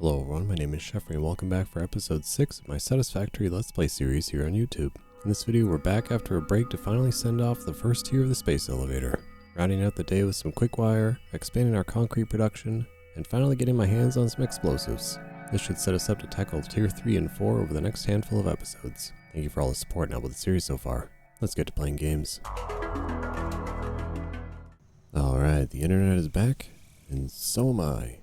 Hello everyone, my name is Jeffrey and welcome back for episode 6 of my Satisfactory Let's Play series here on YouTube. In this video we're back after a break to finally send off the first tier of the space elevator, rounding out the day with some Quickwire, expanding our concrete production, and finally getting my hands on some explosives. This should set us up to tackle tier 3 and 4 over the next handful of episodes. Thank you for all the support and help with the series so far. Let's get to playing games. Alright, the internet is back, and so am I.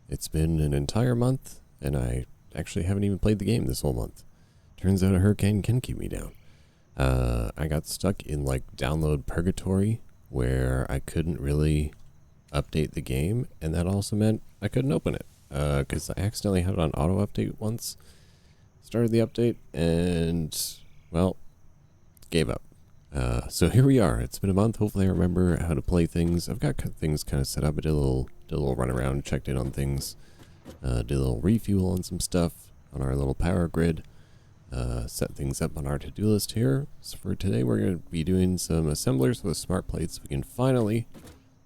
It's been an entire month, and I actually haven't even played the game this whole month. Turns out a hurricane can keep me down. I got stuck in like download purgatory, where I couldn't really update the game, and that also meant I couldn't open it, because I accidentally had it on auto update once. Started the update, and, well, gave up. So here we are. It's been a month. Hopefully I remember how to play things. I've got things kind of set up. I did a little run around, checked in on things, did a little refuel on some stuff on our little power grid, set things up on our to-do list here. So for today we're going to be doing some assemblers with smart plates. We can finally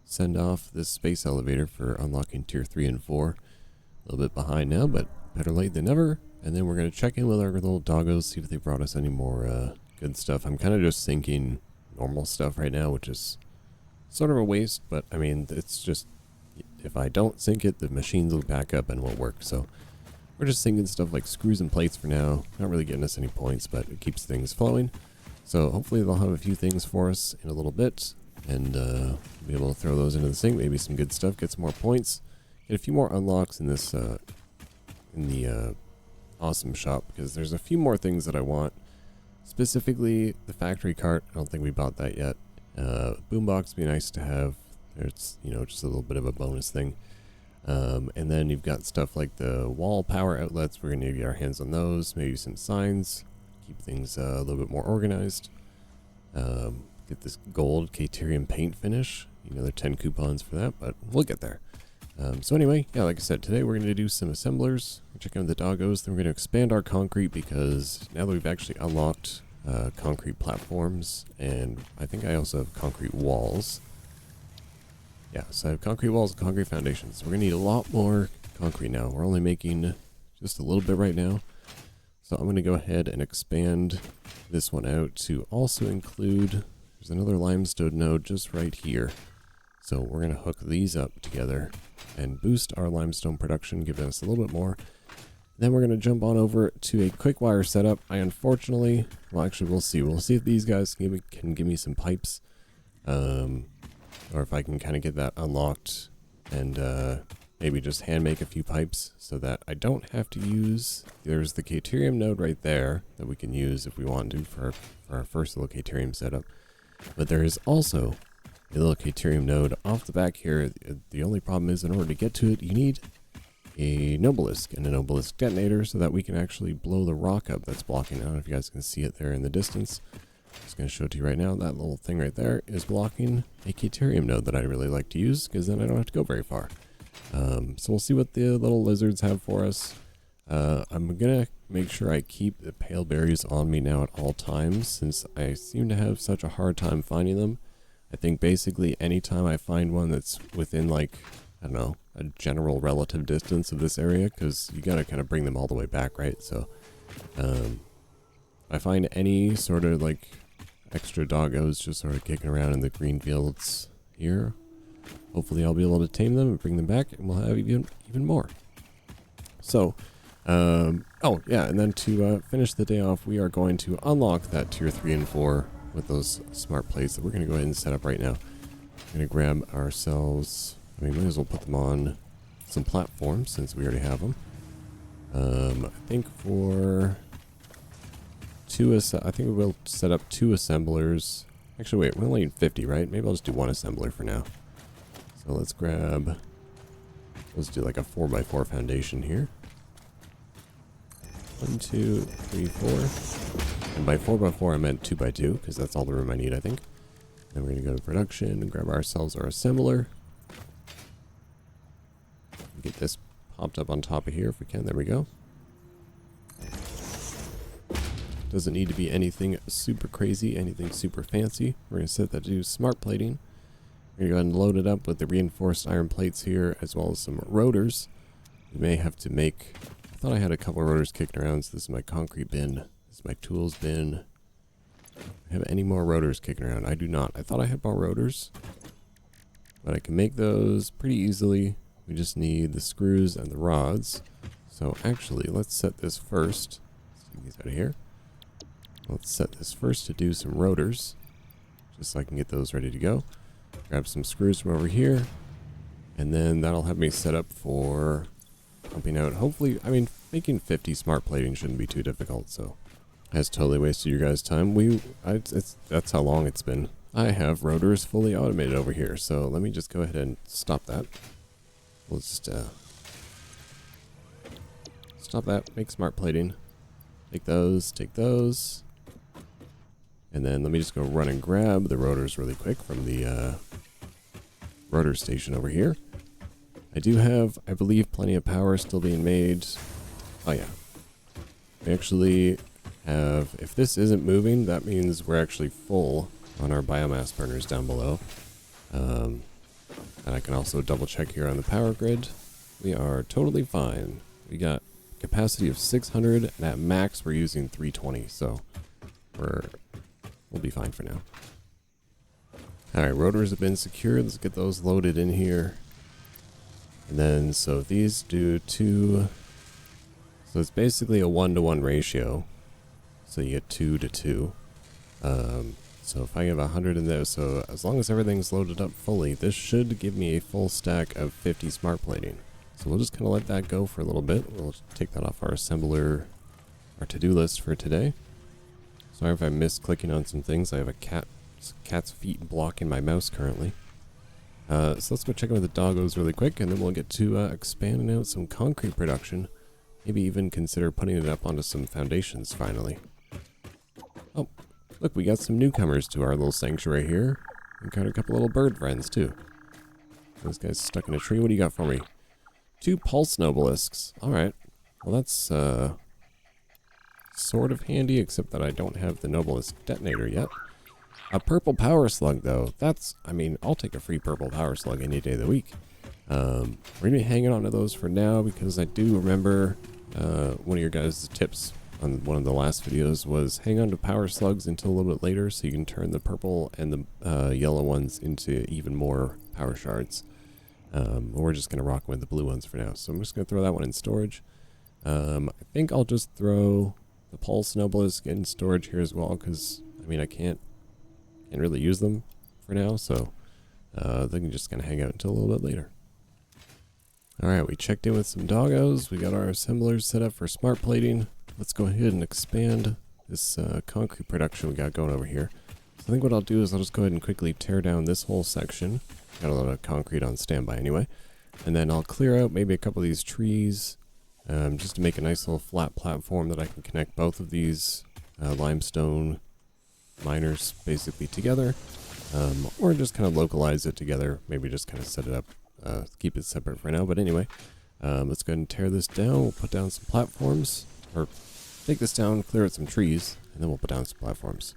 send off this space elevator for unlocking tier 3 and 4. A little bit behind now, but better late than never. And then we're going to check in with our little doggos, see if they brought us any more good stuff. I'm kind of just sinking normal stuff right now, which is sort of a waste, but I mean, it's just, if I don't sink it, the machines will back up and won't work. So we're just sinking stuff like screws and plates for now. Not really getting us any points, but it keeps things flowing. So hopefully they'll have a few things for us in a little bit, and be able to throw those into the sink. Maybe some good stuff, get some more points, get a few more unlocks in this in the awesome shop, because there's a few more things that I want. Specifically, the factory cart. I don't think we bought that yet. Boombox would be nice to have. It's, you know, just a little bit of a bonus thing. And then you've got stuff like the wall power outlets. We're going to get our hands on those. Maybe some signs. Keep things a little bit more organized. Get this gold caterium paint finish. Another 10 coupons for that, but we'll get there. So anyway, yeah, like I said, today we're going to do some assemblers. We're checking out the doggos. Then we're going to expand our concrete, because now that we've actually unlocked concrete platforms, and I think I also have concrete walls. Yeah, so I have concrete walls and concrete foundations. So we're going to need a lot more concrete now. We're only making just a little bit right now. So I'm going to go ahead and expand this one out to also include, there's another limestone node just right here. So we're going to hook these up together and boost our limestone production, giving us a little bit more. Then we're going to jump on over to a Quickwire setup. I unfortunately, well actually we'll see. We'll see if these guys can give me some pipes. Or if I can kind of get that unlocked and maybe just hand make a few pipes so that I don't have to use, there's the caterium node right there that we can use if we want to for our first little caterium setup. But there is also a little caterium node off the back here. The only problem is, in order to get to it, you need a obelisk and an obelisk detonator so that we can actually blow the rock up that's blocking. I don't know if you guys can see it there in the distance. I'm just going to show it to you right now. That little thing right there is blocking a caterium node that I really like to use, because then I don't have to go very far. So we'll see what the little lizards have for us. I'm going to make sure I keep the pale berries on me now at all times, since I seem to have such a hard time finding them. I think basically anytime I find one that's within, like, I don't know, a general relative distance of this area, because you gotta kind of bring them all the way back, right? So I find any sort of like extra doggos just sort of kicking around in the green fields here. Hopefully I'll be able to tame them and bring them back, and we'll have even more. So oh yeah, and then to finish the day off, we are going to unlock that tier 3 and 4 with those smart plates that we're going to go ahead and set up right now. We're going to grab ourselves, I mean, might as well put them on some platforms since we already have them. I think for I think we will set up 2 assemblers. Actually, wait, we only need 50, right? Maybe I'll just do 1 assembler for now. So let's do like a 4x4 foundation here. 1, 2, 3, 4. And by 4x4 I meant 2x2, because that's all the room I need, I think. Then we're going to go to production and grab ourselves our assembler. Get this popped up on top of here if we can. There we go. Doesn't need to be anything super crazy, anything super fancy. We're going to set that to smart plating. We're going to go ahead and load it up with the reinforced iron plates here, as well as some rotors. We may have to make... I thought I had a couple of rotors kicking around, so this is my concrete bin. This is my tools bin. Do I have any more rotors kicking around? I do not. I thought I had more rotors, but I can make those pretty easily. We just need the screws and the rods. So actually, let's set this first. Let's take these out of here. Let's set this first to do some rotors, just so I can get those ready to go. Grab some screws from over here, and then that'll have me set up for pumping out. Hopefully, I mean, making 50 smart plating shouldn't be too difficult, so has totally wasted your guys' time. That's how long it's been. I have rotors fully automated over here, so let me just go ahead and stop that. We'll just stop that. Make smart plating. Take those. And then let me just go run and grab the rotors really quick from the rotor station over here. I do have, I believe, plenty of power still being made. Oh yeah. We actually have, if this isn't moving, that means we're actually full on our biomass burners down below. And I can also double check here on the power grid. We are totally fine. We got capacity of 600, and at max we're using 320, so we'll be fine for now. Alright, rotors have been secured. Let's get those loaded in here. And then, so these do two. So it's basically a 1-to-1 ratio. So you get 2 to 2. So if I have 100 in there, so as long as everything's loaded up fully, this should give me a full stack of 50 smart plating. So we'll just kind of let that go for a little bit. We'll take that off our assembler, our to-do list for today. Sorry if I missed clicking on some things. I have a cat's feet blocking my mouse currently. So let's go check in with the doggos really quick, and then we'll get to expanding out some concrete production. Maybe even consider putting it up onto some foundations finally. Oh, look, we got some newcomers to our little sanctuary here. We got a couple little bird friends too. This guy's stuck in a tree. What do you got for me? 2 pulse nobelisks. Alright. Well, that's sort of handy, except that I don't have the Nobelisk detonator yet. A purple power slug, though. That's, I mean, I'll take a free purple power slug any day of the week. We're going to be hanging on to those for now, because I do remember one of your guys' tips on one of the last videos was hang on to power slugs until a little bit later, so you can turn the purple and the yellow ones into even more power shards. We're just going to rock with the blue ones for now, so I'm just going to throw that one in storage. I think I'll just throw the pulse nobelisk in storage here as well, because I mean I can't really use them for now, so they can just kind of hang out until a little bit later. Alright, we checked in with some doggos. We got our assemblers set up for smart plating. Let's go ahead and expand this concrete production we got going over here. So I think what I'll do is I'll just go ahead and quickly tear down this whole section. Got a lot of concrete on standby anyway. And then I'll clear out maybe a couple of these trees, just to make a nice little flat platform that I can connect both of these limestone miners basically together, or just kind of localize it together, maybe just kind of set it up, keep it separate for now. But anyway, let's go ahead and tear this down. We'll put down some platforms, or take this down, clear out some trees, and then we'll put down some platforms.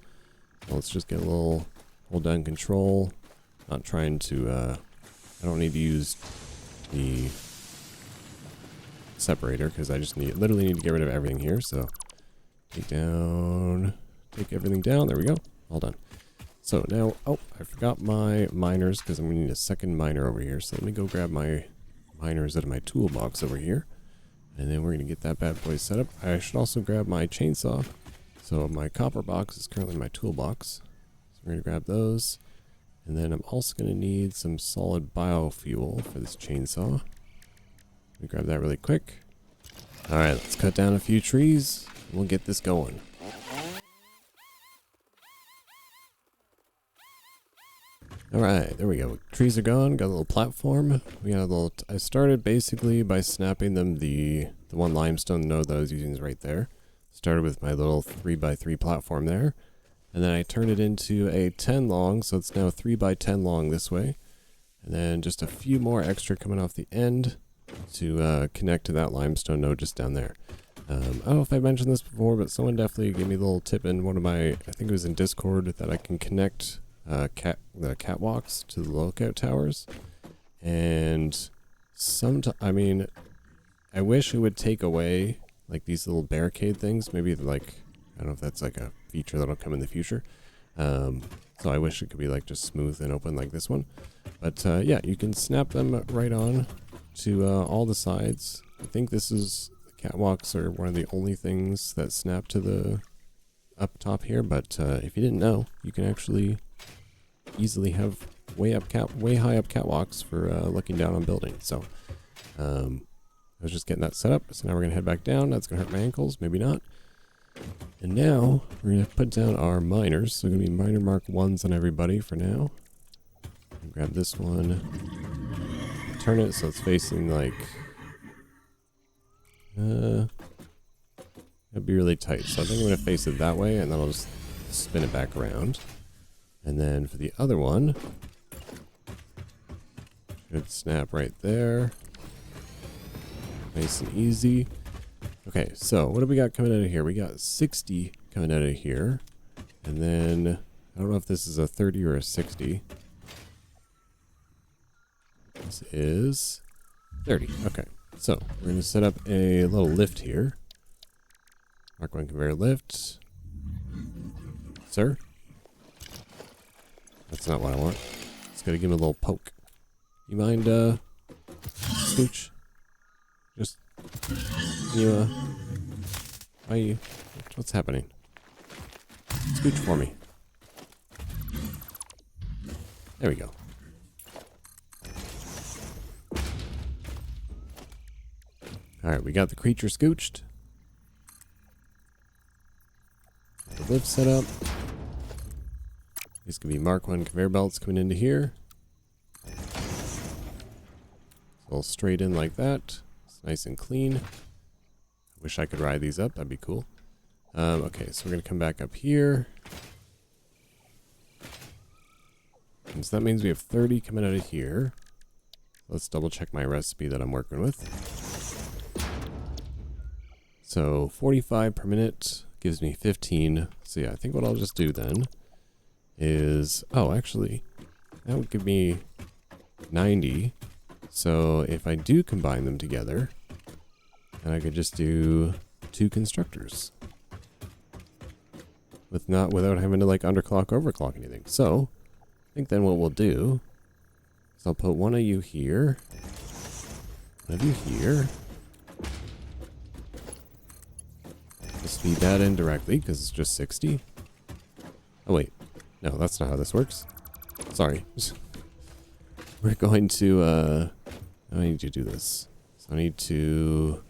So let's just get a little hold down control. Not trying to, I don't need to use the separator, because I just literally need to get rid of everything here. So take everything down. There we go. All done. So now, oh, I forgot my miners, because I'm going to need a second miner over here. So let me go grab my miners out of my toolbox over here, and then we're going to get that bad boy set up. I should also grab my chainsaw. So my copper box is currently in my toolbox, so we're going to grab those. And then I'm also going to need some solid biofuel for this chainsaw. Let me grab that really quick. Alright, let's cut down a few trees, and we'll get this going. Alright, there we go. Trees are gone, got a little platform. We got a little, I started basically by snapping them, the one limestone node that I was using is right there. Started with my little 3x3 platform there. And then I turned it into a 10 long, so it's now 3x10 long this way. And then just a few more extra coming off the end to connect to that limestone node just down there. I don't know if I mentioned this before, but someone definitely gave me a little tip in one of my, I think it was in Discord, that I can connect the catwalks to the lookout towers. And I mean, I wish it would take away like these little barricade things. Maybe like, I don't know if that's like a feature that'll come in the future. So I wish it could be like just smooth and open like this one. But yeah, you can snap them right on to all the sides. I think this is, the catwalks are one of the only things that snap to the up top here. But if you didn't know, you can actually easily have way high up catwalks for looking down on buildings. So I was just getting that set up. So now we're gonna head back down. That's gonna hurt my ankles, maybe not. And now we're gonna put down our miners. So gonna be miner mark 1s on everybody for now. Grab this one, turn it so it's facing like, it'd be really tight. So I think I'm gonna face it that way, and then I'll just spin it back around. And then for the other one, should snap right there. Nice and easy. Okay, so what do we got coming out of here? We got 60 coming out of here. And then, I don't know if this is a 30 or a 60. This is 30. Okay, so we're going to set up a little lift here. Mark 1 conveyor lift. Sir? That's not what I want. Just got to give him a little poke. You mind, scooch? Just, you, what's happening? Scooch for me. There we go. Alright, we got the creature scooched. The lift set up. These could be Mark 1 conveyor belts coming into here. All straight in like that. It's nice and clean. I wish I could ride these up. That'd be cool. Okay, so we're going to come back up here. And so that means we have 30 coming out of here. Let's double check my recipe that I'm working with. So 45 per minute gives me 15. So yeah, I think what I'll just do then is, oh, actually, that would give me 90. So if I do combine them together, then I could just do 2 constructors without having to like underclock, overclock anything. So I think then what we'll do is I'll put one of you here, one of you here. Just feed that in directly because it's just 60. Oh wait, no, that's not how this works. Sorry. We're going to, I need to do this. So I need to,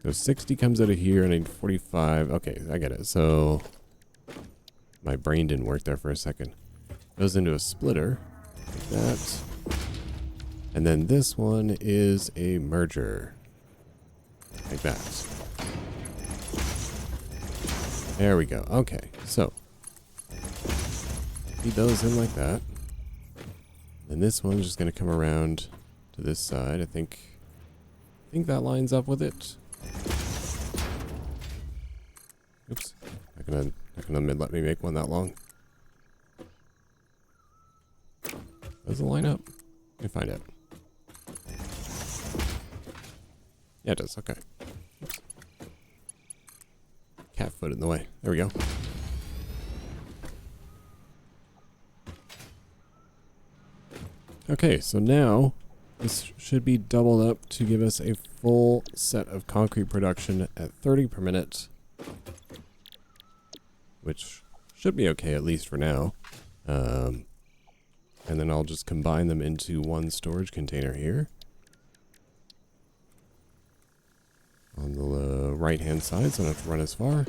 so 60 comes out of here, and I need 45. Okay, I get it. So my brain didn't work there for a second. Goes into a splitter, like that. And then this one is a merger, like that. There we go. Okay, so feed those in like that. And this one's just going to come around to this side. I think that lines up with it. Oops. Not gonna let me make one that long. Does it line up? Let me find out. Yeah, it does. Okay. Oops. Cat foot in the way. There we go. Okay, so now this should be doubled up to give us a full set of concrete production at 30 per minute, which should be okay at least for now. And then I'll just combine them into one storage container here on the right hand side, so I don't have to run as far.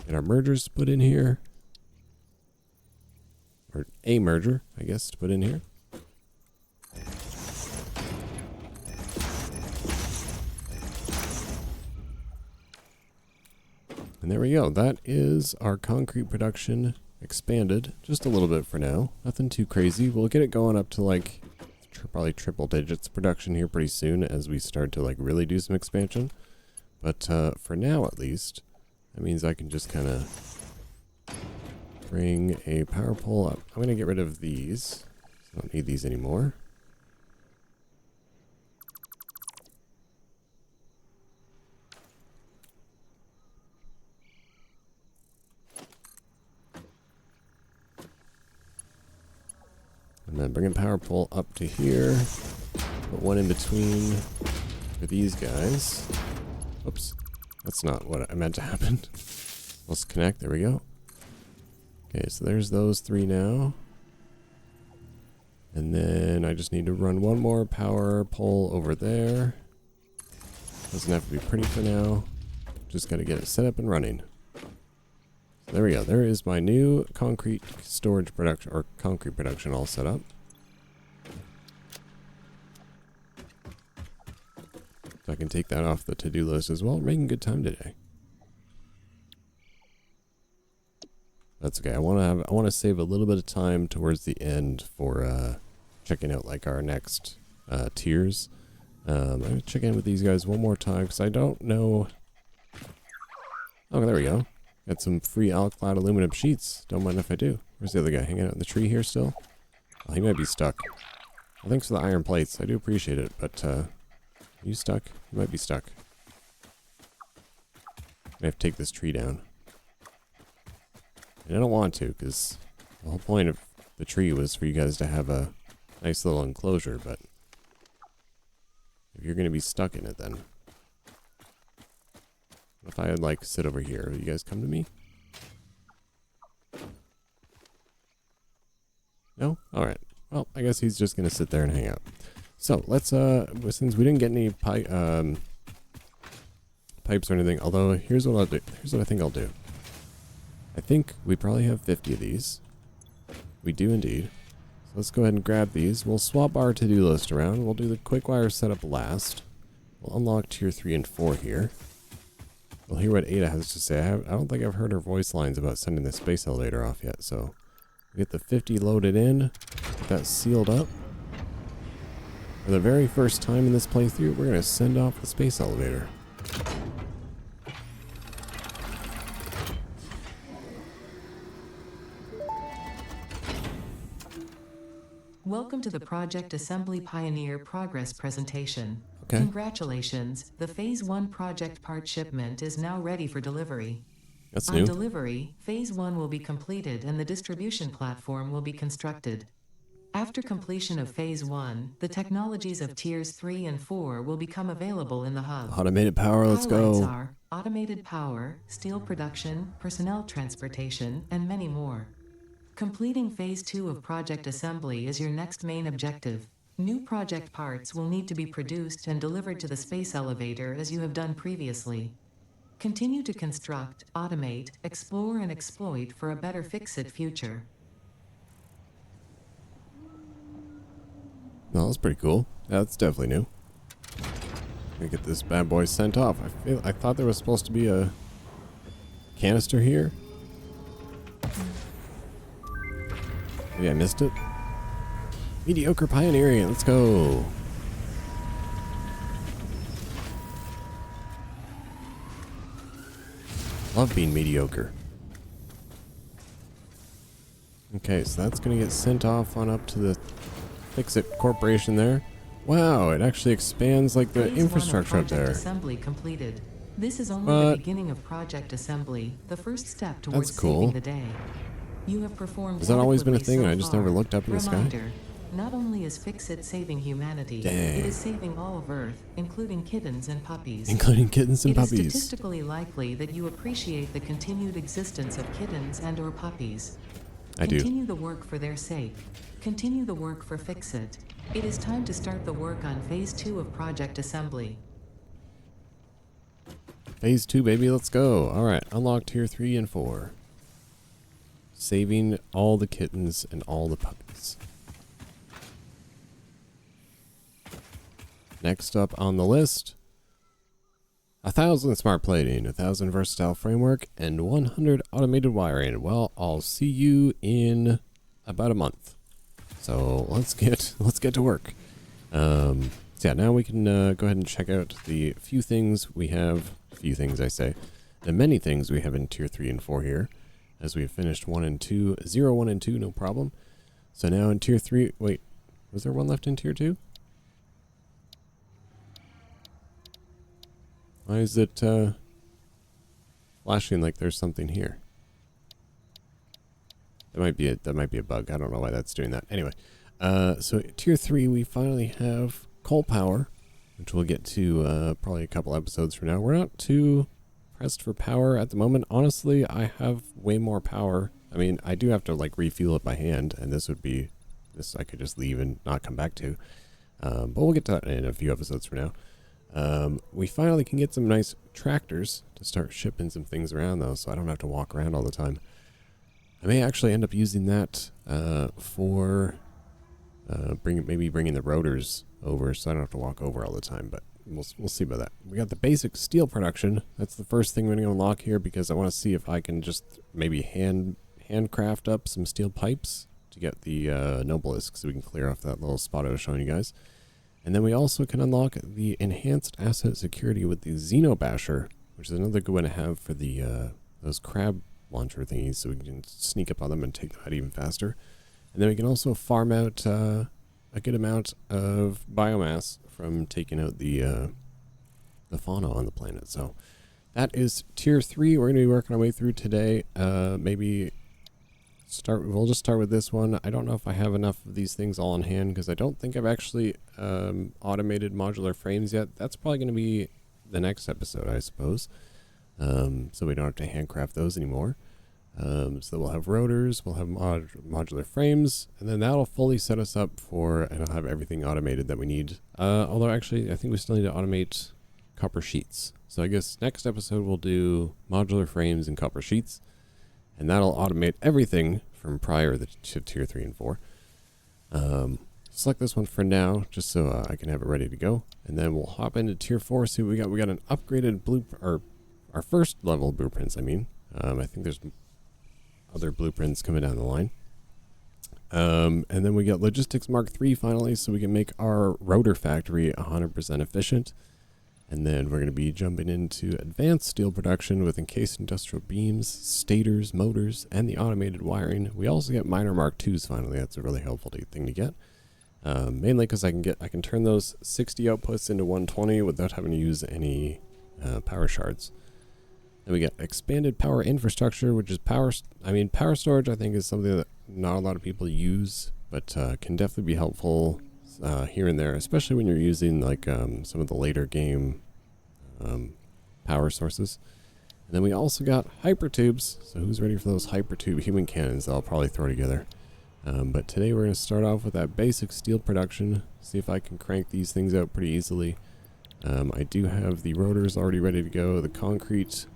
And our mergers to put in here, or a merger, I guess, to put in here. And there we go. That is our concrete production expanded just a little bit for now. Nothing too crazy. We'll get it going up to like probably triple digits production here pretty soon as we start to like really do some expansion. But for now at least, that means I can just kind of bring a power pole up. I'm going to get rid of these. I don't need these anymore. then bring a power pole up to here. Put one in between for these guys. Oops. That's not what I meant to happen. Let's connect. There we go. Okay, so there's those 3 now. And then I just need to run one more power pole over there. Doesn't have to be pretty for now. Just got to get it set up and running. So there we go. There is my new concrete storage production, or concrete production all set up. So I can take that off the to-do list as well. We're making good time today. That's okay. I want to save a little bit of time towards the end for checking out like our next tiers. I'm gonna check in with these guys one more time because I don't know. Oh, there we go. Got some free alclad aluminum sheets. Don't mind if I do. Where's the other guy? Hanging out in the tree here still? Oh, he might be stuck. Well, thanks for the iron plates. I do appreciate it, but are you stuck? You might be stuck. I have to take this tree down. And I don't want to, because the whole point of the tree was for you guys to have a nice little enclosure, but if you're going to be stuck in it then. If I would like sit over here, will you guys come to me? No? Alright. Well, I guess he's just going to sit there and hang out. So, let's, since we didn't get any pipes or anything, although here's what I'll do. Here's what I think I'll do. I think we probably have 50 of these. We do indeed. So let's go ahead and grab these. We'll swap our to-do list around. We'll do the Quickwire setup last. We'll unlock tier 3 and 4 here. We'll hear what Ada has to say. I don't think I've heard her voice lines about sending the space elevator off yet, so we get the 50 loaded in, get that sealed up. For the very first time in this playthrough, we're going to send off the space elevator. Welcome to the Project Assembly Pioneer Progress presentation. Okay. Congratulations, the Phase 1 project part shipment is now ready for delivery. That's On new. delivery, Phase 1 will be completed and the distribution platform will be constructed. After completion of Phase 1, the technologies of Tiers 3 and 4 will become available in the hub. Automated power, let's Highlights go. are automated power, steel production, personnel transportation, and many more. Completing Phase 2 of Project Assembly is your next main objective. New project parts will need to be produced and delivered to the space elevator as you have done previously. Continue to construct, automate, explore and exploit for a better fix-it future. No, that's pretty cool. Yeah, that's definitely new. Let me get this bad boy sent off. I thought there was supposed to be a canister here. Maybe I missed it. Mediocre pioneering. Let's go. Love being mediocre. Okay, so that's going to get sent off on up to the Fix-It Corporation there. Wow, it actually expands like the infrastructure up there. Assembly completed. This is only the beginning of Project Assembly, the first step towards saving the day. You have performed. Has that always been a thing and I just never looked up in the sky? Not only is Fix-It saving humanity, Dang. it is saving all of Earth, including kittens and puppies. Including kittens and puppies. It is statistically likely that you appreciate the continued existence of kittens and or puppies. I do. Continue the work for their sake. Continue the work for Fix-It. It is time to start the work on Phase 2 of Project Assembly. Phase 2, baby, let's go. Alright, unlock tier 3 and 4. Saving all the kittens and all the puppies. Next up on the list, 1,000 smart plating, 1,000 versatile framework, and 100 automated wiring. Well, I'll see you in about a month. So let's get to work. So yeah, now we can go ahead and check out the few things we have. Few things I say, the many things we have in tier 3 and 4 here, as we have finished 1 and 2, 0, 1 and 2, no problem. So now in tier 3, wait, was there one left in tier 2? Why is it flashing like there's something here? That might be a bug. I don't know why that's doing that. Anyway, So at tier 3, we finally have coal power, which we'll get to probably a couple episodes from now. We're not too pressed for power at the moment. Honestly, I have way more power. I mean, I do have to like refuel it by hand, and this I could just leave and not come back to. But we'll get to that in a few episodes from now. We finally can get some nice tractors to start shipping some things around, though, so I don't have to walk around all the time. I may actually end up using that for bringing the rotors over, so I don't have to walk over all the time, but we'll see about that. We got the basic steel production. That's the first thing we're going to unlock here, because I want to see if I can just maybe handcraft up some steel pipes to get the Nobelisks, so we can clear off that little spot I was showing you guys. And then we also can unlock the enhanced asset security with the Xenobasher, which is another good one to have for the those crab launcher thingies, so we can sneak up on them and take them out even faster. And then we can also farm out a good amount of biomass from taking out the fauna on the planet. So that is tier 3. We're going to be working our way through today. We'll just start with this one. I don't know if I have enough of these things all on hand, because I don't think I've actually automated modular frames yet. That's probably going to be the next episode, I suppose. So we don't have to handcraft those anymore. So we'll have rotors, we'll have modular frames, and then that'll fully set us up and I'll have everything automated that we need. Although actually, I think we still need to automate copper sheets. So I guess next episode we'll do modular frames and copper sheets, and that'll automate everything from prior to tier 3 and 4. Select this one for now, just so I can have it ready to go, and then we'll hop into tier 4. See what we got. We got an upgraded our first level blueprints. I think there's other blueprints coming down the line. And then we got Logistics Mark III finally, so we can make our rotor factory 100% efficient. And then we're going to be jumping into advanced steel production with encased industrial beams, stators, motors, and the automated wiring. We also get minor Mark IIs finally. That's a really helpful thing to get. Mainly because I can turn those 60 outputs into 120 without having to use any power shards. Then we get expanded power infrastructure, which is power storage. I think is something that not a lot of people use, but can definitely be helpful here and there, especially when you're using like some of the later game power sources. And then we also got hypertubes. So who's ready for those hypertube human cannons that I'll probably throw together? But today we're going to start off with that basic steel production. See if I can crank these things out pretty easily. I do have the rotors already ready to go, the concrete,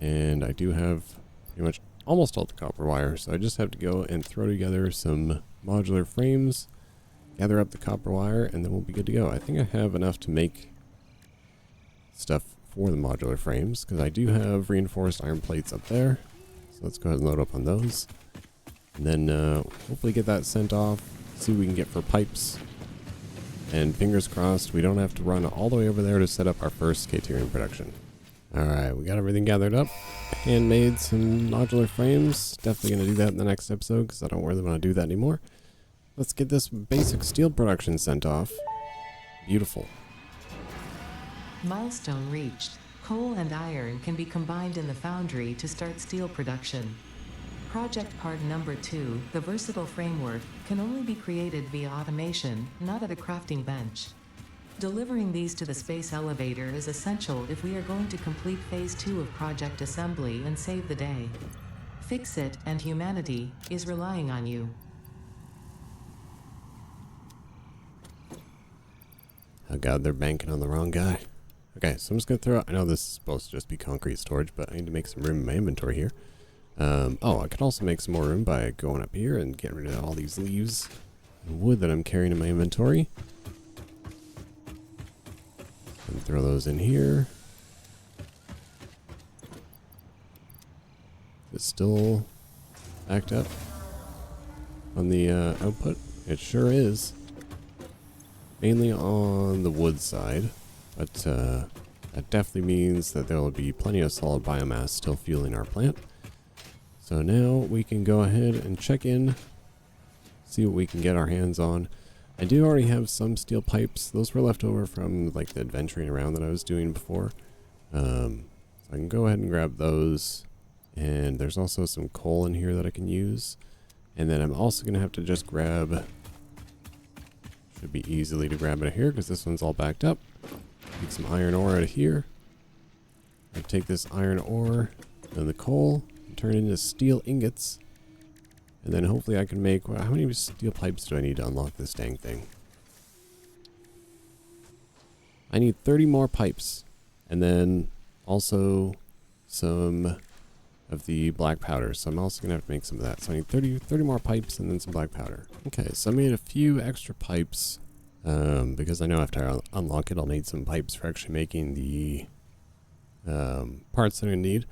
and I do have pretty much almost all the copper wire. So I just have to go and throw together some modular frames, gather up the copper wire, and then we'll be good to go. I think I have enough to make stuff for the modular frames, because I do have reinforced iron plates up there. So let's go ahead and load up on those. And then hopefully get that sent off, see what we can get for pipes. And fingers crossed we don't have to run all the way over there to set up our first caterium production. Alright, we got everything gathered up. Handmade some modular frames. Definitely going to do that in the next episode, because I don't really want to do that anymore. Let's get this basic steel production sent off. Beautiful. Milestone reached. Coal and iron can be combined in the foundry to start steel production. Project part number 2, the versatile framework, can only be created via automation, not at a crafting bench. Delivering these to the space elevator is essential if we are going to complete phase 2 of project assembly and save the day. Fix It and humanity is relying on you. Oh god, they're banking on the wrong guy. Okay, so I'm just going to throw out, I know this is supposed to just be concrete storage, but I need to make some room in my inventory here. I could also make some more room by going up here and getting rid of all these leaves and wood that I'm carrying in my inventory. And throw those in here. It's still backed up on the output. It sure is. Mainly on the wood side, but that definitely means that there will be plenty of solid biomass still fueling our plant. So now we can go ahead and check in, see what we can get our hands on. I do already have some steel pipes. Those were left over from like the adventuring around that I was doing before. So I can go ahead and grab those. And there's also some coal in here that I can use. And then I'm also going to have to just grab Should be easily to grab out of here because this one's all backed up. Take some iron ore out of here. I take this iron ore and the coal and turn it into steel ingots. And then hopefully I can make... Well, how many steel pipes do I need to unlock this dang thing? I need 30 more pipes. And then also some of the black powder. So I'm also going to have to make some of that. So I need 30 more pipes and then some black powder. Okay, so I made a few extra pipes. Because I know after I unlock it, I'll need some pipes for actually making the parts that I need.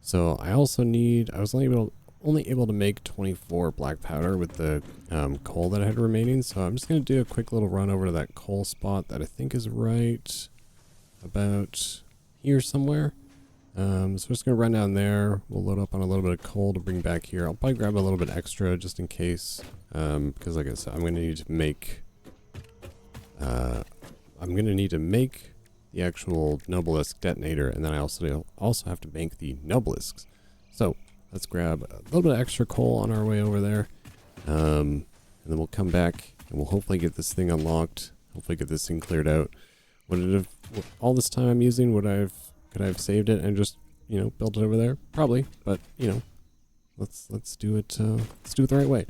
So I also need... I was only able to make 24 black powder with the coal that I had remaining. So I'm just going to do a quick little run over to that coal spot that I think is right about here somewhere. So we're just going to run down there. We'll load up on a little bit of coal to bring back here. I'll probably grab a little bit extra just in case. Because like I said, I'm going to need to make... the actual Nobelisk detonator, and then I also have to make the Nobelisks. So let's grab a little bit of extra coal on our way over there, and then we'll come back and we'll hopefully get this thing unlocked. Hopefully get this thing cleared out. Would it have all this time I'm using? Could I have saved it and just built it over there? Probably, but let's do it. Let's do it the right way.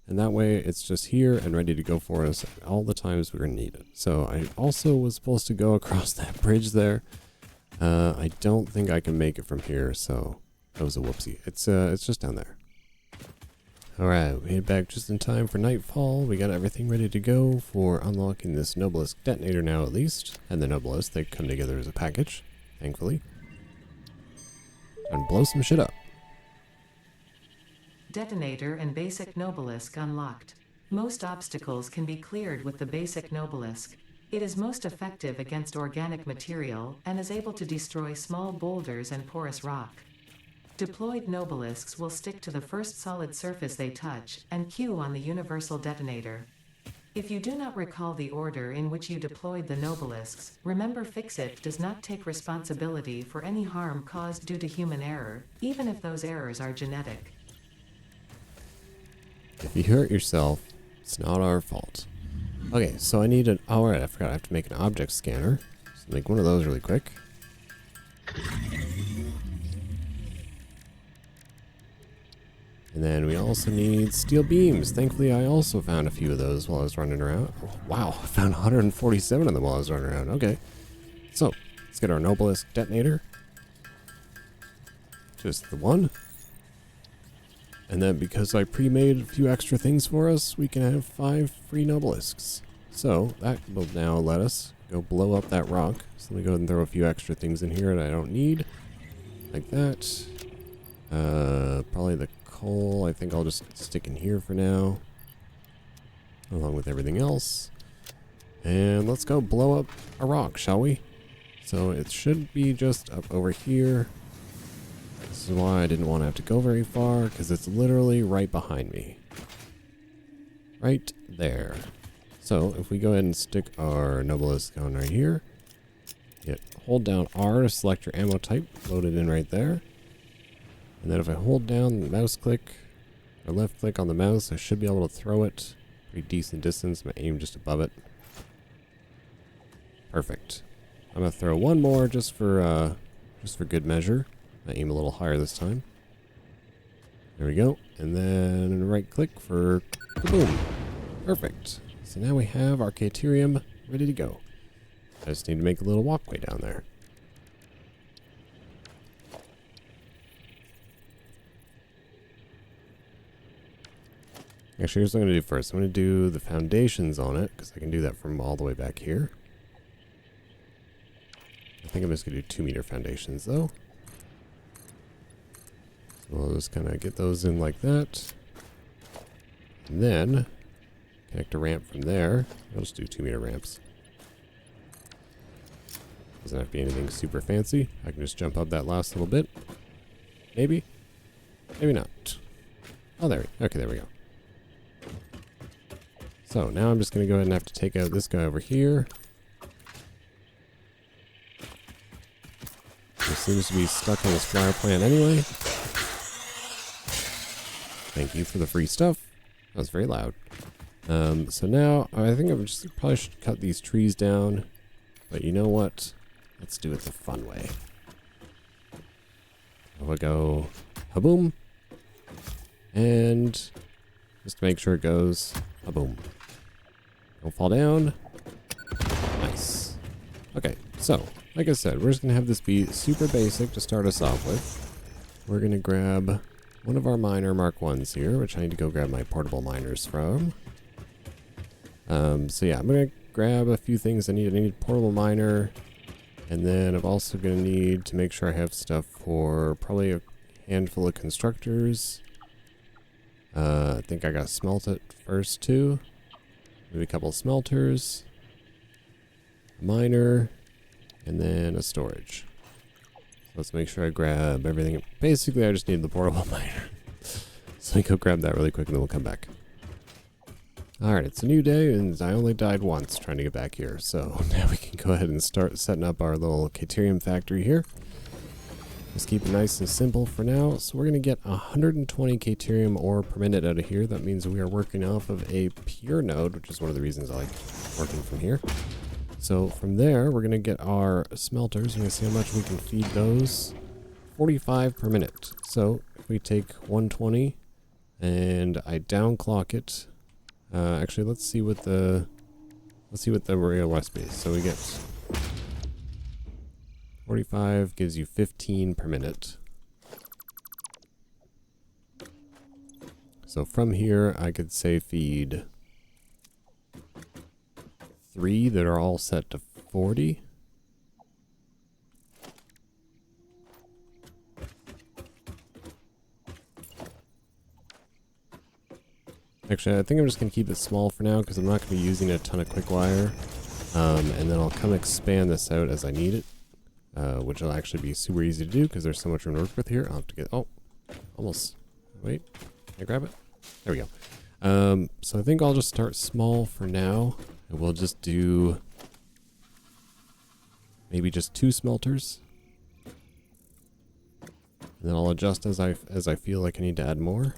And that way it's just here and ready to go for us all the times we're going to need it. So I also was supposed to go across that bridge there. I don't think I can make it from here, so that was a whoopsie. It's just down there. Alright, we head back just in time for nightfall. We got everything ready to go for unlocking this Nobelisk detonator now at least. And the Nobelisk, they come together as a package, thankfully. And blow some shit up. Detonator and basic Nobelisk unlocked. Most obstacles can be cleared with the basic Nobelisk. It is most effective against organic material and is able to destroy small boulders and porous rock. Deployed Nobelisks will stick to the first solid surface they touch and queue on the universal detonator. If you do not recall the order in which you deployed the Nobelisks, remember Fixit does not take responsibility for any harm caused due to human error, even if those errors are genetic. If you hurt yourself, it's not our fault. Okay, so I need an... Oh, right, I forgot I have to make an object scanner. So make one of those really quick. And then we also need steel beams. Thankfully, I also found a few of those while I was running around. Oh, wow, I found 147 of them while I was running around. Okay. So, let's get our Nobelisk detonator. Just the one. And then because I pre-made a few extra things for us, we can have 5 free Nobelisks. So that will now let us go blow up that rock. So let me go ahead and throw a few extra things in here that I don't need. Like that. Probably the coal. I think I'll just stick in here for now. Along with everything else. And let's go blow up a rock, shall we? So it should be just up over here. This is why I didn't want to have to go very far, because it's literally right behind me. Right there. So if we go ahead and stick our Nobelisk on right here, hold down R to select your ammo type, load it in right there. And then if I hold down the mouse click, or left click on the mouse, I should be able to throw it pretty decent distance. My aim just above it. Perfect. I'm gonna throw one more just for good measure. I aim a little higher this time. There we go. And then right click for boom. Perfect. So now we have our caterium ready to go. I just need to make a little walkway down there. Actually, here's what I'm going to do first. I'm going to do the foundations on it, because I can do that from all the way back here. I think I'm just going to do 2 meter foundations, though. So we'll just kind of get those in like that. And then connect a ramp from there. I'll just do 2 meter ramps. Doesn't have to be anything super fancy. I can just jump up that last little bit. Maybe. Maybe not. Oh, there we go. Okay, there we go. So now I'm just going to go ahead and have to take out this guy over here. He seems to be stuck on this flower plant anyway. Thank you for the free stuff. That was very loud. So now I think I just probably should cut these trees down, but you know what? Let's do it the fun way. We'll go ha-boom, and just to make sure it goes ha-boom. Don't fall down. Nice. Okay, so like I said, we're just gonna have this be super basic to start us off with. We're gonna grab one of our miner Mark 1s here, which I need to go grab my portable miners from. So yeah, I'm gonna grab a few things I need. I need a portable miner, and then I'm also gonna need to make sure I have stuff for probably a handful of constructors. I think I gotta smelt it first too. Maybe a couple of smelters, a miner, and then a storage. So let's make sure I grab everything. Basically, I just need the portable miner. So let me go grab that really quick and then we'll come back. Alright, it's a new day and I only died once trying to get back here. So now we can go ahead and start setting up our little caterium factory here. Just keep it nice and simple for now. So we're going to get 120 caterium ore per minute out of here. That means we are working off of a pure node, which is one of the reasons I like working from here. So from there, we're going to get our smelters. We're going to see how much we can feed those. 45 per minute. So if we take 120 and I downclock it. Actually, let's see what the real recipe is. So we get 45 gives you 15 per minute. So from here, I could say feed 3 that are all set to 40. Actually, I think I'm just going to keep it small for now because I'm not going to be using a ton of Quickwire. And then I'll come expand this out as I need it, which will actually be super easy to do because there's so much room to work with here. I'll have to get, oh, almost, wait, can I grab it? There we go. So I think I'll just start small for now, and we'll just do maybe just 2 smelters. And then I'll adjust as I feel like I need to add more.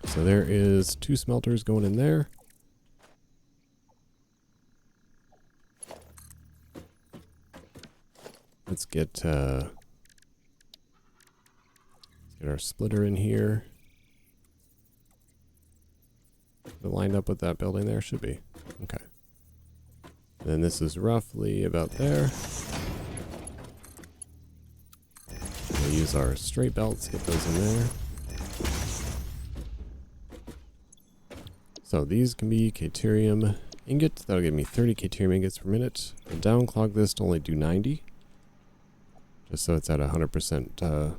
So there is 2 smelters going in there. Let's get our splitter in here. It lined up with that building there, should be. Okay. Then this is roughly about there. We'll use our straight belts, get those in there. So these can be caterium ingots. That'll give me 30 caterium ingots per minute. I'll downclog this to only do 90. Just so it's at 100%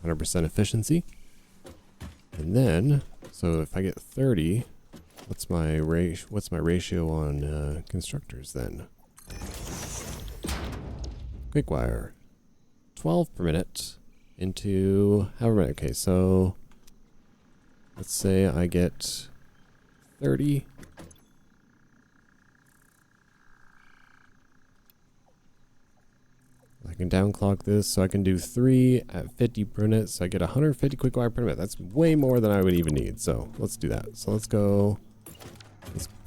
100% efficiency. And then, so if I get 30, what's my ratio on constructors then? Quickwire. 12 per minute into however many. Okay, so let's say I get 30. I can downclock this, so I can do 3 at 50 per minute, so I get 150 Quickwire per minute. That's way more than I would even need, so let's do that. So let's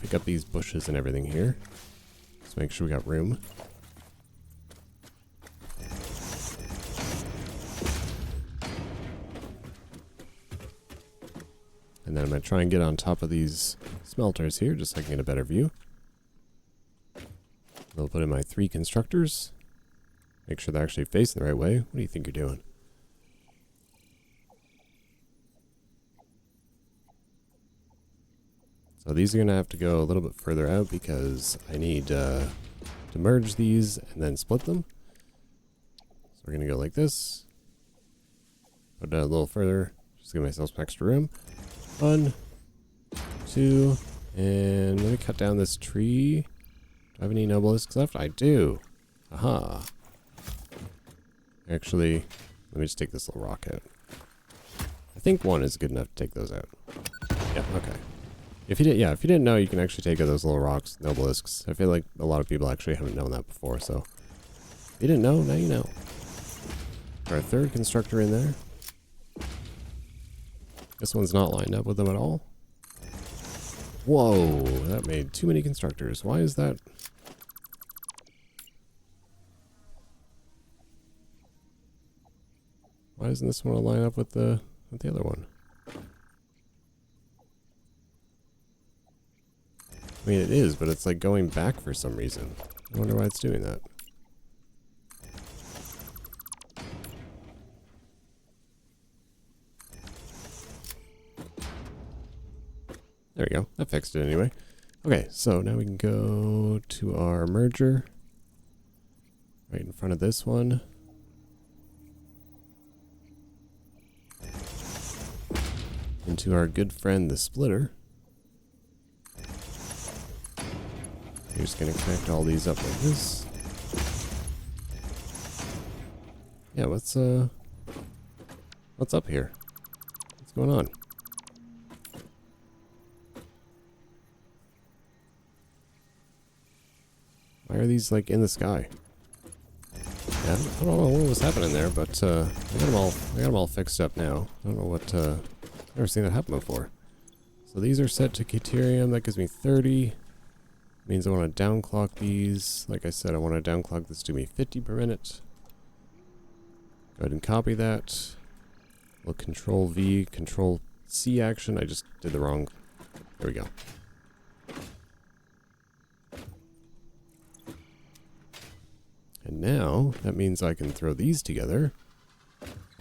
pick up these bushes and everything here. Let's make sure we got room. And then I'm going to try and get on top of these smelters here, just so I can get a better view. I'll put in my 3 constructors. Make sure they're actually facing the right way. What do you think you're doing? So these are going to have to go a little bit further out because I need to merge these and then split them. So we're going to go like this. Put it out a little further. Just give myself some extra room. 1, 2, and let me cut down this tree. Do I have any obelisks left? I do. Aha. Actually, let me just take this little rock out. I think 1 is good enough to take those out. Yeah, okay. If you didn't know, you can actually take out those little rocks, obelisks. I feel like a lot of people actually haven't known that before, so if you didn't know, now you know. Our 3rd constructor in there. This one's not lined up with them at all. Whoa, that made too many constructors. Why is that? Why doesn't this one line up with the other one? I mean, it is, but it's like going back for some reason. I wonder why it's doing that. There we go. That fixed it anyway. Okay, so now we can go to our merger. Right in front of this one. Into our good friend, the splitter. You're just going to connect all these up like this. Yeah, what's up here? What's going on? Why are these like in the sky? Yeah, I don't know what was happening there, but I got them all fixed up now. I don't know what. Never seen that happen before. So these are set to caterium. That gives me 30. Means I want to downclock these. Like I said, I want to downclock this to me 50 per minute. Go ahead and copy that. We'll Control V, Control C action. I just did the wrong. There we go. And now that means I can throw these together.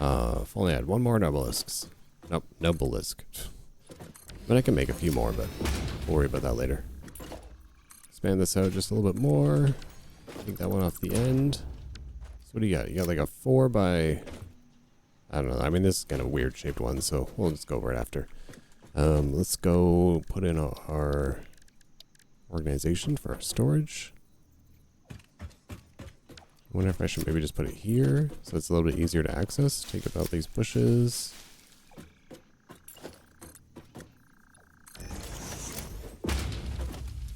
If only I had one more obelisks. Nope, no obelisk. But I can make a few more, but we'll worry about that later. Expand this out just a little bit more. Take that one off the end. So what do you got? You got like a 4 by... I don't know. I mean, this is kind of a weird shaped one, so we'll just go over it after. Let's go put in our organization for our storage. I wonder if I should maybe just put it here so it's a little bit easier to access. Take out these bushes.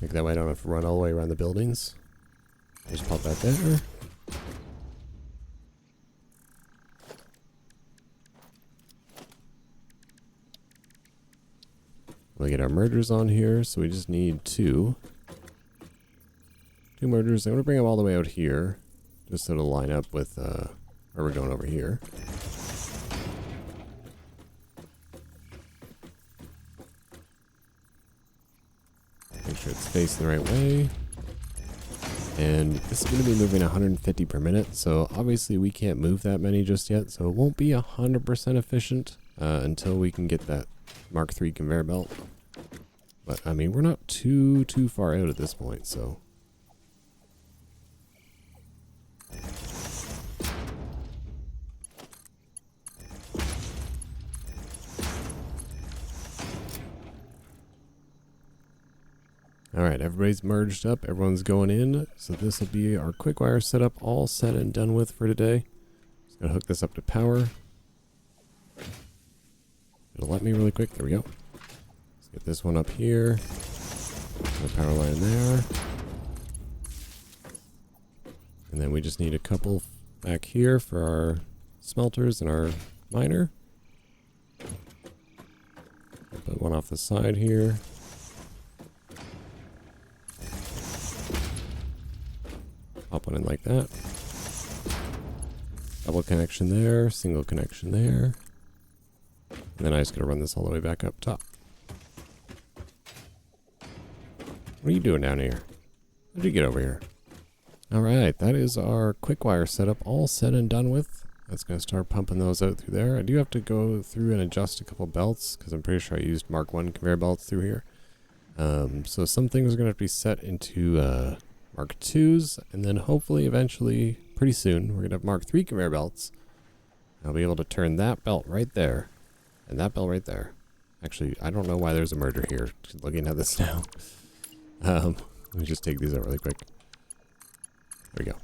Make that way I don't have to run all the way around the buildings. Just pop that there. We'll get our mergers on here, so we just need two mergers. I'm going to bring them all the way out here, just so it'll line up with where we're going over here. Make sure it's facing the right way. And this is going to be moving 150 per minute, so obviously we can't move that many just yet, so it won't be 100% efficient until we can get that Mark III conveyor belt. But, I mean, we're not too far out at this point, so... Alright, everybody's merged up, everyone's going in, so this will be our Quickwire setup all set and done with for today. Just gonna hook this up to power. It'll let me really quick, there we go. Let's get this one up here. Put a power line there. And then we just need a couple back here for our smelters and our miner. Put one off the side here. Pop one in like that. Double connection there, single connection there. And then I just gotta run this all the way back up top. What are you doing down here? How did you get over here? Alright, that is our Quickwire setup all set and done with. That's gonna start pumping those out through there. I do have to go through and adjust a couple belts, because I'm pretty sure I used Mark I conveyor belts through here. So some things are gonna have to be set into Mark IIs, and then hopefully eventually, pretty soon, we're going to have Mark III conveyor belts. I'll be able to turn that belt right there, and that belt right there. Actually, I don't know why there's a merger here, just looking at this now. Let me just take these out really quick. There we go.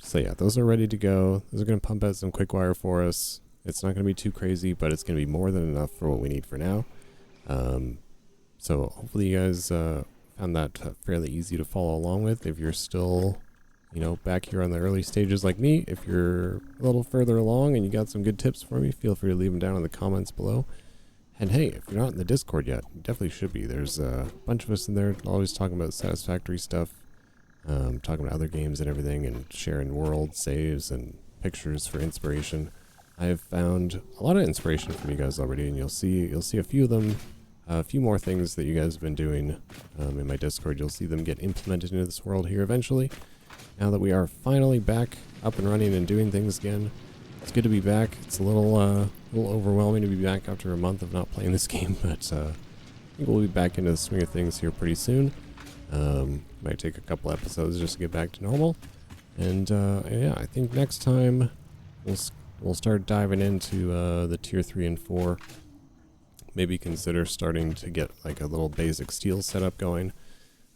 So yeah, those are ready to go. Those are going to pump out some Quickwire for us. It's not going to be too crazy, but it's going to be more than enough for what we need for now. So hopefully you guys... found that fairly easy to follow along with. If you're still, you know, back here on the early stages like me, if you're a little further along and you got some good tips for me, feel free to leave them down in the comments below. And hey, if you're not in the Discord yet, you definitely should be. There's a bunch of us in there always talking about Satisfactory stuff, talking about other games and everything, and sharing world saves and pictures for inspiration. I have found a lot of inspiration from you guys already, and you'll see a few of them, a few more things that you guys have been doing in my Discord. You'll see them get implemented into this world here eventually. Now that we are finally back up and running and doing things again, it's good to be back. It's a little overwhelming to be back after a month of not playing this game, but I think we'll be back into the swing of things here pretty soon. Might take a couple episodes just to get back to normal, and yeah, I think next time we'll start diving into the tier 3 and 4. Maybe consider starting to get like a little basic steel setup going.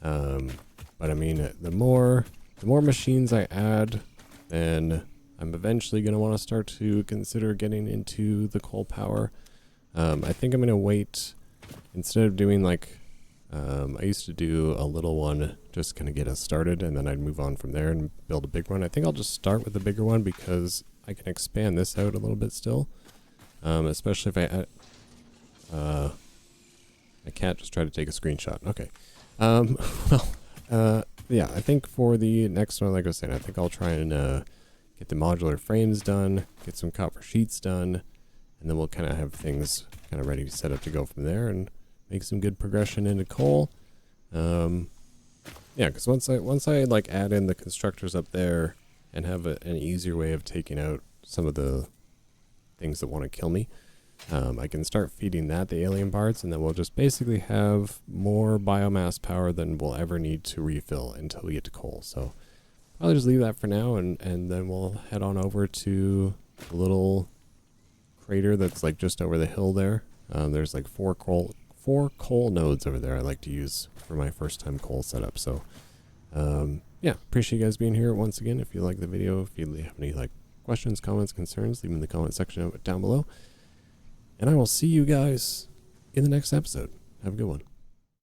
But I mean, the more machines I add, then I'm eventually going to want to start to consider getting into the coal power. I think I'm going to wait, instead of doing like, I used to do a little one just kind of get us started, and then I'd move on from there and build a big one. I think I'll just start with the bigger one because I can expand this out a little bit still. Especially if I add, I can't just try to take a screenshot. Okay. Yeah, I think for the next one, like I was saying, I think I'll try and get the modular frames done, get some copper sheets done, and then we'll kind of have things kind of ready to set up to go from there and make some good progression into coal. Yeah, because once I like add in the constructors up there and have an easier way of taking out some of the things that want to kill me, I can start feeding that the alien parts, and then we'll just basically have more biomass power than we'll ever need to refill until we get to coal. So I'll just leave that for now, and then we'll head on over to the little crater that's like just over the hill there. There's like four coal nodes over there I like to use for my first time coal setup. So yeah, appreciate you guys being here once again. If you like the video, if you have any like questions, comments, concerns, leave them in the comment section down below. And I will see you guys in the next episode. Have a good one.